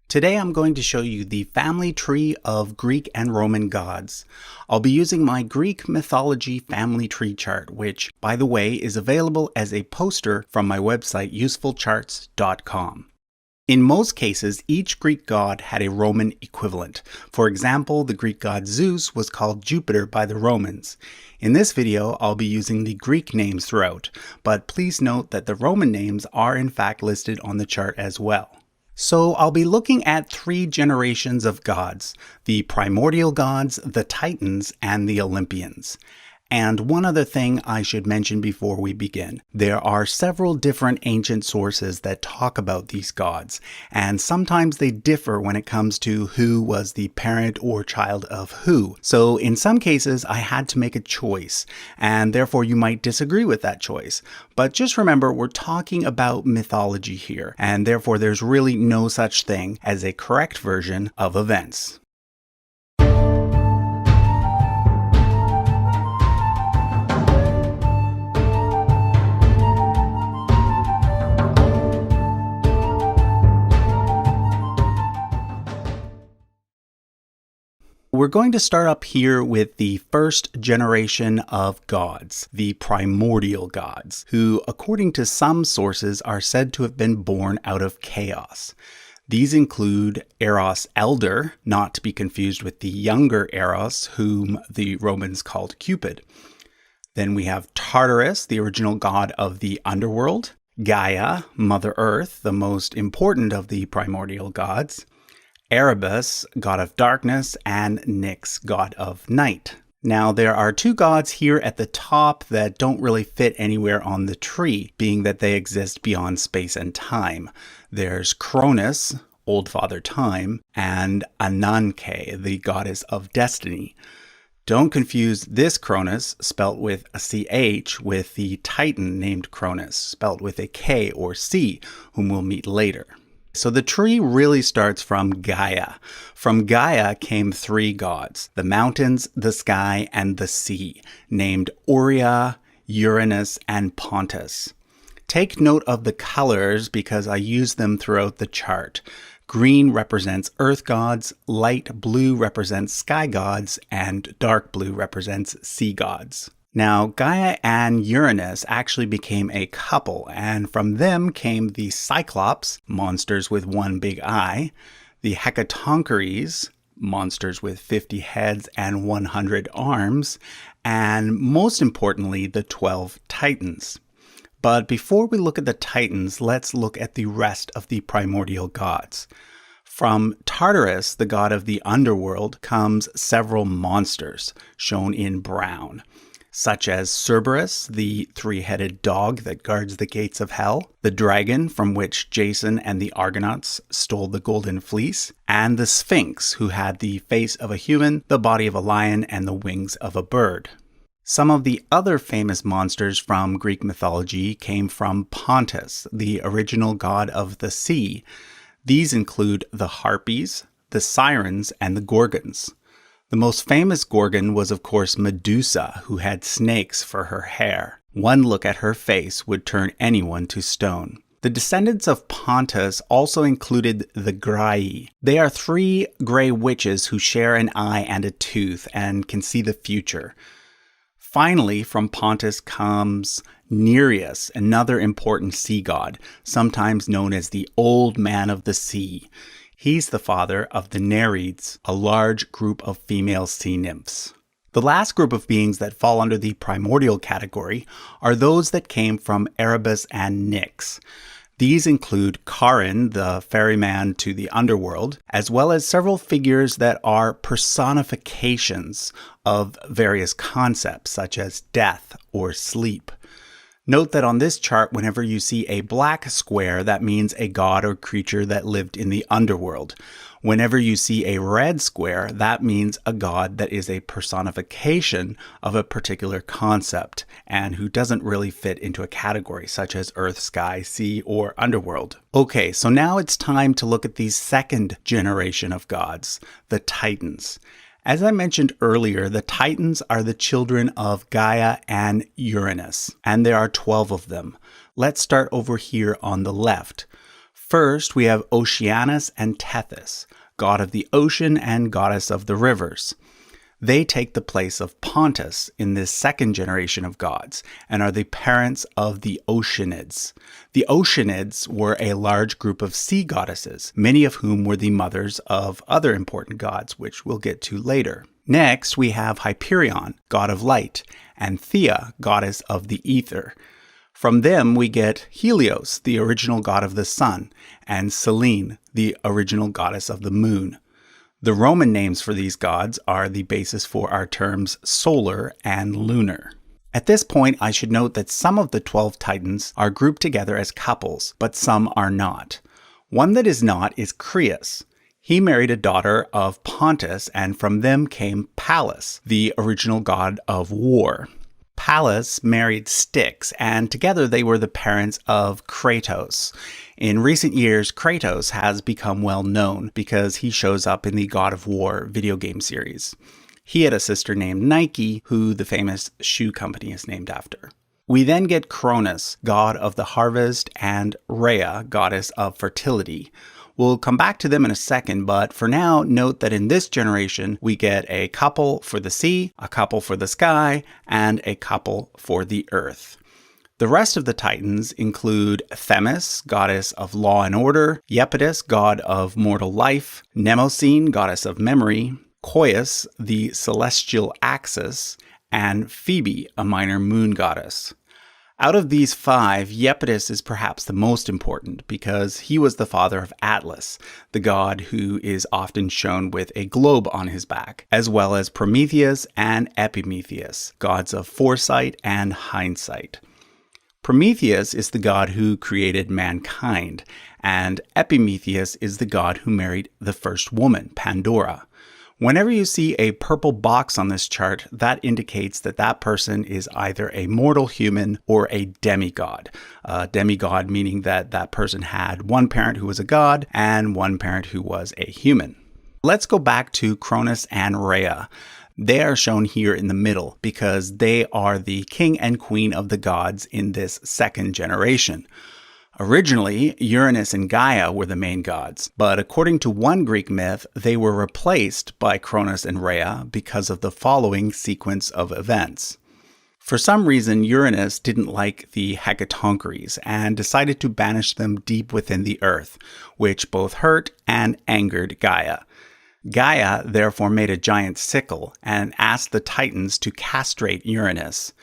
Today I'm going to show you the family tree of Greek and Roman gods. I'll be using my Greek mythology family tree chart, which, by the way, is available as a poster from my website usefulcharts.com. In most cases, each Greek god had a Roman equivalent. For example, the Greek god Zeus was called Jupiter by the Romans. In this video, I'll be using the Greek names throughout, but please note that the Roman names are in fact listed on the chart as well. So I'll be looking at three generations of gods: the primordial gods, the Titans, and the Olympians. And one other thing I should mention before we begin. There are several different ancient sources that talk about these gods, and sometimes they differ when it comes to who was the parent or child of who. So in some cases, I had to make a choice, and therefore you might disagree with that choice. But just remember, we're talking about mythology here, and therefore there's really no such thing as a correct version of events. We're going to start up here with the first generation of gods, the primordial gods, who, according to some sources, are said to have been born out of chaos. These include Eros Elder, not to be confused with the younger Eros, whom the Romans called Cupid. Then we have Tartarus, the original god of the underworld, Gaia, Mother Earth, the most important of the primordial gods, Erebus, god of darkness, and Nyx, god of night. Now, there are two gods here at the top that don't really fit anywhere on the tree, being that they exist beyond space and time. There's Cronus, Old Father Time, and Ananke, the goddess of destiny. Don't confuse this Cronus, spelt with a CH, with the Titan named Cronus, spelt with a K or C, whom we'll meet later. So the tree really starts from Gaia. From Gaia came three gods: the mountains, the sky, and the sea, named Aurea, Uranus, and Pontus. Take note of the colors because I use them throughout the chart. Green represents earth gods, light blue represents sky gods, and dark blue represents sea gods. Now, Gaia and Uranus actually became a couple, and from them came the Cyclops, monsters with one big eye, the Hecatoncheires, monsters with 50 heads and 100 arms, and most importantly, the 12 Titans. But before we look at the Titans, let's look at the rest of the primordial gods. From Tartarus, the god of the underworld, comes several monsters, shown in brown, such as Cerberus, the three-headed dog that guards the gates of hell, the dragon from which Jason and the Argonauts stole the golden fleece, and the Sphinx, who had the face of a human, the body of a lion, and the wings of a bird. Some of the other famous monsters from Greek mythology came from Pontus, the original god of the sea. These include the Harpies, the Sirens, and the Gorgons. The most famous Gorgon was, of course, Medusa, who had snakes for her hair. One look at her face would turn anyone to stone. The descendants of Pontus also included the Graii. They are three gray witches who share an eye and a tooth and can see the future. Finally, from Pontus comes Nereus, another important sea god, sometimes known as the Old Man of the Sea. He's the father of the Nereids, a large group of female sea nymphs. The last group of beings that fall under the primordial category are those that came from Erebus and Nyx. These include Charon, the ferryman to the underworld, as well as several figures that are personifications of various concepts, such as death or sleep. Note that on this chart, whenever you see a black square, that means a god or creature that lived in the underworld. Whenever you see a red square, that means a god that is a personification of a particular concept and who doesn't really fit into a category such as earth, sky, sea, or underworld. Okay, so now it's time to look at the second generation of gods, the Titans. As I mentioned earlier, the Titans are the children of Gaia and Uranus, and there are 12 of them. Let's start over here on the left. First, we have Oceanus and Tethys, god of the ocean and goddess of the rivers. They take the place of Pontus in this second generation of gods and are the parents of the Oceanids. The Oceanids were a large group of sea goddesses, many of whom were the mothers of other important gods, which we'll get to later. Next, we have Hyperion, god of light, and Thea, goddess of the ether. From them, we get Helios, the original god of the sun, and Selene, the original goddess of the moon. The Roman names for these gods are the basis for our terms solar and lunar. At this point, I should note that some of the 12 titans are grouped together as couples, but some are not. One that is not is Creus. He married a daughter of Pontus, and from them came Pallas, the original god of war. Pallas married Styx, and together they were the parents of Kratos. In recent years, Kratos has become well known because he shows up in the God of War video game series. He had a sister named Nike, who the famous shoe company is named after. We then get Cronus, god of the harvest, and Rhea, goddess of fertility. We'll come back to them in a second, but for now, note that in this generation, we get a couple for the sea, a couple for the sky, and a couple for the earth. The rest of the Titans include Themis, goddess of law and order, Iapetus, god of mortal life, Mnemosyne, goddess of memory, Coeus, the celestial axis, and Phoebe, a minor moon goddess. Out of these 5, Iapetus is perhaps the most important because he was the father of Atlas, the god who is often shown with a globe on his back, as well as Prometheus and Epimetheus, gods of foresight and hindsight. Prometheus is the god who created mankind, and Epimetheus is the god who married the first woman, Pandora. Whenever you see a purple box on this chart, that indicates that that person is either a mortal human or a demigod. Demigod meaning that that person had one parent who was a god and one parent who was a human. Let's go back to Cronus and Rhea. They are shown here in the middle because they are the king and queen of the gods in this second generation. Originally, Uranus and Gaia were the main gods, but according to one Greek myth, they were replaced by Cronus and Rhea because of the following sequence of events. For some reason, Uranus didn't like the Hecatonchires and decided to banish them deep within the earth, which both hurt and angered Gaia. Gaia therefore made a giant sickle and asked the Titans to castrate Uranus.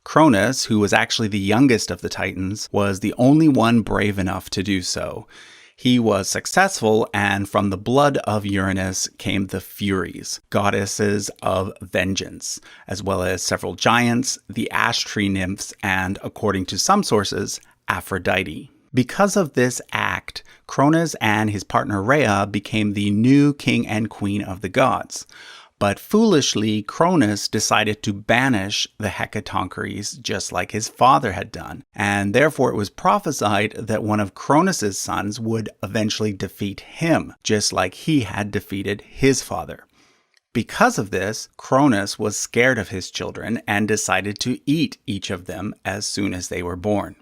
Cronus, who was actually the youngest of the Titans, was the only one brave enough to do so. He was successful, and from the blood of Uranus came the Furies, goddesses of vengeance, as well as several giants, the ash tree nymphs, and, according to some sources, Aphrodite. Because of this act, Cronus and his partner Rhea became the new king and queen of the gods. But foolishly, Cronus decided to banish the Hecatonchires just like his father had done, and therefore it was prophesied that one of Cronus's sons would eventually defeat him, just like he had defeated his father. Because of this, Cronus was scared of his children and decided to eat each of them as soon as they were born.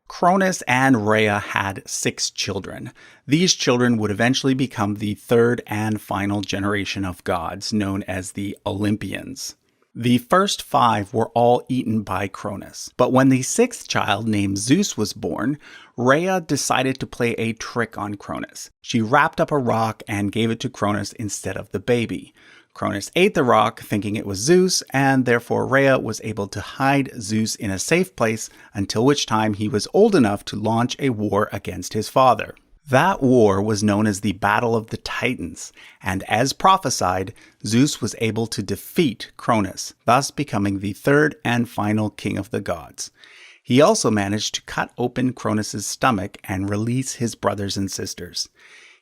Cronus and Rhea had 6 children. These children would eventually become the third and final generation of gods, known as the Olympians. The first 5 were all eaten by Cronus, but when the 6th child named Zeus was born, Rhea decided to play a trick on Cronus. She wrapped up a rock and gave it to Cronus instead of the baby. Cronus ate the rock thinking it was Zeus, and therefore Rhea was able to hide Zeus in a safe place until which time he was old enough to launch a war against his father. That war was known as the Battle of the Titans, and as prophesied, Zeus was able to defeat Cronus, thus becoming the third and final king of the gods. He also managed to cut open Cronus's stomach and release his brothers and sisters.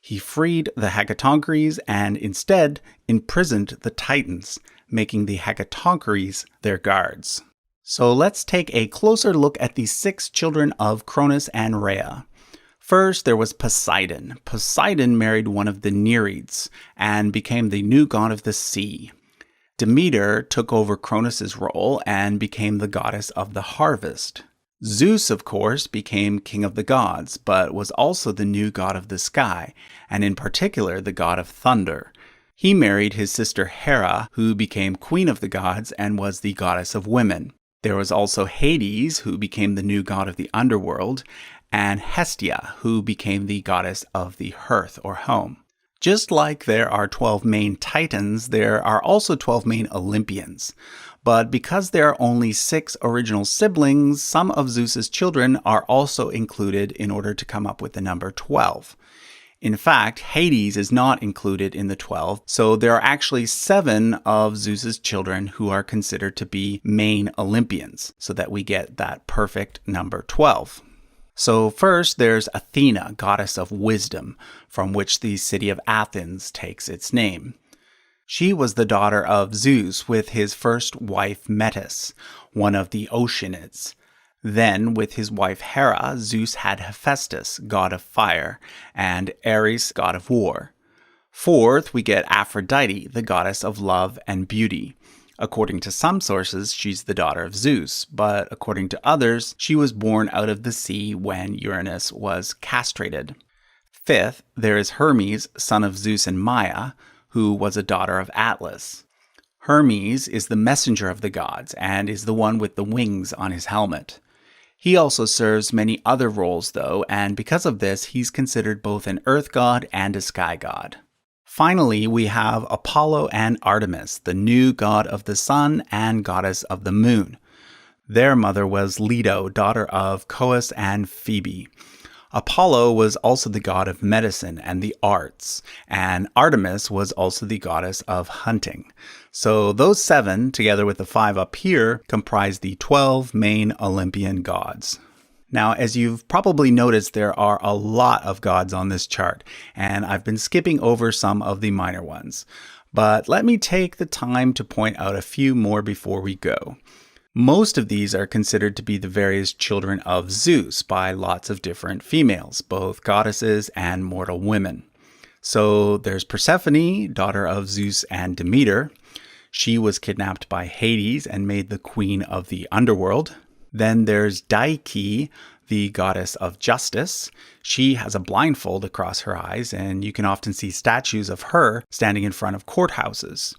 He freed the Hecatonchires and instead imprisoned the Titans, making the Hecatonchires their guards. So let's take a closer look at the 6 children of Cronus and Rhea. First, there was Poseidon. Poseidon married one of the Nereids and became the new god of the sea. Demeter took over Cronus's role and became the goddess of the harvest. Zeus, of course, became king of the gods, but was also the new god of the sky, and in particular the god of thunder. He married his sister Hera, who became queen of the gods and was the goddess of women. There was also Hades, who became the new god of the underworld, and Hestia, who became the goddess of the hearth or home. Just like there are 12 main titans, there are also 12 main Olympians. But because there are only 6 original siblings, some of Zeus's children are also included in order to come up with the number 12. In fact, Hades is not included in the 12, so there are actually 7 of Zeus's children who are considered to be main Olympians, so that we get that perfect number 12. So first, there's Athena, goddess of wisdom, from which the city of Athens takes its name. She was the daughter of Zeus with his first wife Metis, one of the Oceanids. Then, with his wife Hera, Zeus had Hephaestus, god of fire, and Ares, god of war. Fourth, we get Aphrodite, the goddess of love and beauty. According to some sources, she's the daughter of Zeus, but according to others, she was born out of the sea when Uranus was castrated. Fifth, there is Hermes, son of Zeus and Maia, who was a daughter of Atlas. Hermes is the messenger of the gods and is the one with the wings on his helmet. He also serves many other roles though, and because of this, he's considered both an earth god and a sky god. Finally, we have Apollo and Artemis, the new god of the sun and goddess of the moon. Their mother was Leto, daughter of Coeus and Phoebe. Apollo was also the god of medicine and the arts, and Artemis was also the goddess of hunting. So those 7, together with the 5 up here, comprise the 12 main Olympian gods. Now, as you've probably noticed, there are a lot of gods on this chart, and I've been skipping over some of the minor ones. But let me take the time to point out a few more before we go. Most of these are considered to be the various children of Zeus by lots of different females, both goddesses and mortal women. So there's Persephone, daughter of Zeus and Demeter. She was kidnapped by Hades and made the queen of the underworld. Then there's Dike, the goddess of justice. She has a blindfold across her eyes, and you can often see statues of her standing in front of courthouses.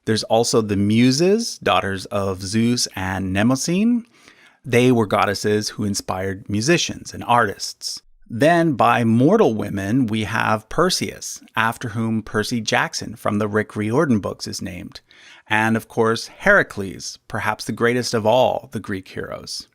There's also the Muses, daughters of Zeus and Mnemosyne. They were goddesses who inspired musicians and artists. Then by mortal women, we have Perseus, after whom Percy Jackson from the Rick Riordan books is named. And of course, Heracles, perhaps the greatest of all the Greek heroes.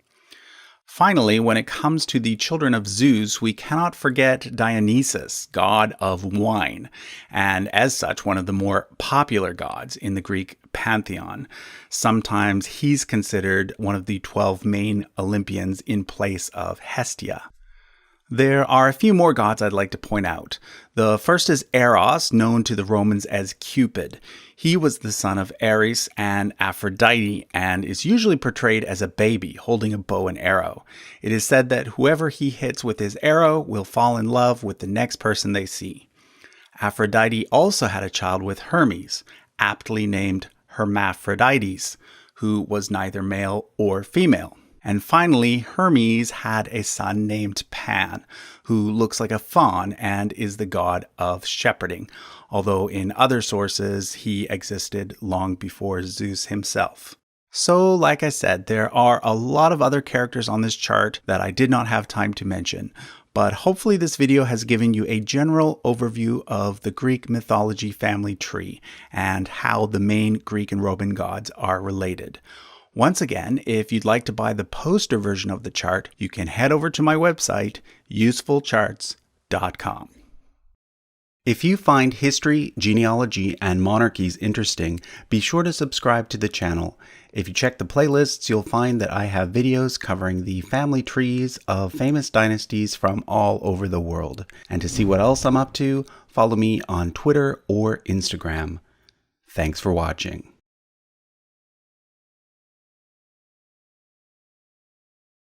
Finally, when it comes to the children of Zeus, we cannot forget Dionysus, god of wine, and as such, one of the more popular gods in the Greek pantheon. Sometimes he's considered one of the 12 main Olympians in place of Hestia. There are a few more gods I'd like to point out. The first is Eros, known to the Romans as Cupid. He was the son of Ares and Aphrodite and is usually portrayed as a baby holding a bow and arrow. It is said that whoever he hits with his arrow will fall in love with the next person they see. Aphrodite also had a child with Hermes, aptly named Hermaphrodites, who was neither male or female. And finally, Hermes had a son named Pan, who looks like a fawn and is the god of shepherding, although in other sources he existed long before Zeus himself. So, like I said, there are a lot of other characters on this chart that I did not have time to mention, but hopefully this video has given you a general overview of the Greek mythology family tree and how the main Greek and Roman gods are related. Once again, if you'd like to buy the poster version of the chart, you can head over to my website, usefulcharts.com. If you find history, genealogy, and monarchies interesting, be sure to subscribe to the channel. If you check the playlists, you'll find that I have videos covering the family trees of famous dynasties from all over the world. And to see what else I'm up to, follow me on Twitter or Instagram. Thanks for watching.